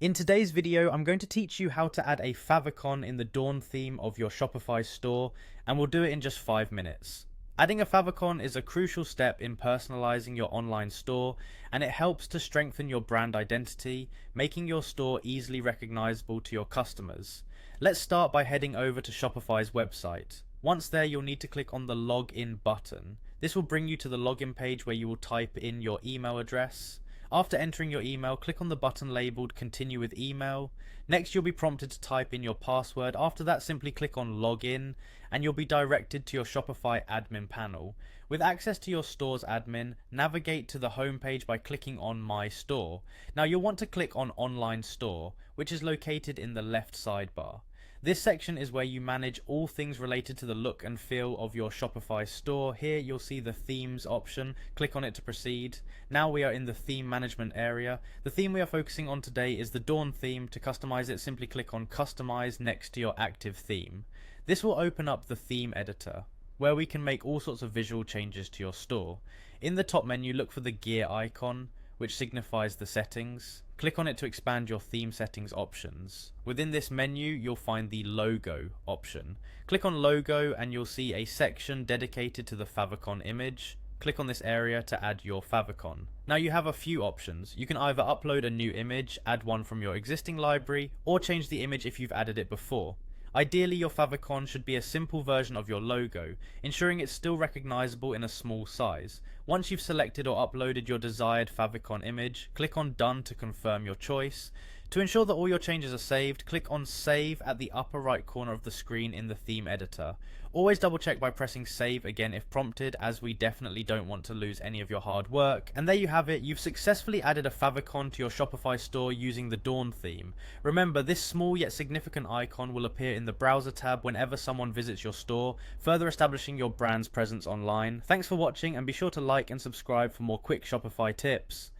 In today's video, I'm going to teach you how to add a favicon in the Dawn theme of your Shopify store, and we'll do it in just 5 minutes. Adding a favicon is a crucial step in personalizing your online store, and it helps to strengthen your brand identity, making your store easily recognizable to your customers. Let's start by heading over to Shopify's website. Once there, you'll need to click on the login button. This will bring you to the login page where you will type in your email address. After entering your email, click on the button labeled Continue with Email. Next, you'll be prompted to type in your password. After that, simply click on Login, and you'll be directed to your Shopify admin panel. With access to your store's admin, navigate to the home page by clicking on My Store. Now, you'll want to click on Online Store, which is located in the left sidebar. This section is where you manage all things related to the look and feel of your Shopify store. Here you'll see the themes option. Click on it to proceed. Now we are in the theme management area. The theme we are focusing on today is the Dawn theme. To customize it, simply click on Customize next to your active theme. This will open up the theme editor, where we can make all sorts of visual changes to your store. In the top menu, look for the gear icon, which signifies the settings. Click on it to expand your theme settings options. Within this menu, you'll find the logo option. Click on logo and you'll see a section dedicated to the favicon image. Click on this area to add your favicon. Now you have a few options. You can either upload a new image, add one from your existing library, or change the image if you've added it before. Ideally, your favicon should be a simple version of your logo, ensuring it's still recognizable in a small size. Once you've selected or uploaded your desired favicon image, click on Done to confirm your choice. To ensure that all your changes are saved, click on Save at the upper right corner of the screen in the theme editor. Always double check by pressing save again if prompted, as we definitely don't want to lose any of your hard work. And there you have it, you've successfully added a favicon to your Shopify store using the Dawn theme. Remember, this small yet significant icon will appear in the browser tab whenever someone visits your store, further establishing your brand's presence online. Thanks for watching, and be sure to like and subscribe for more quick Shopify tips.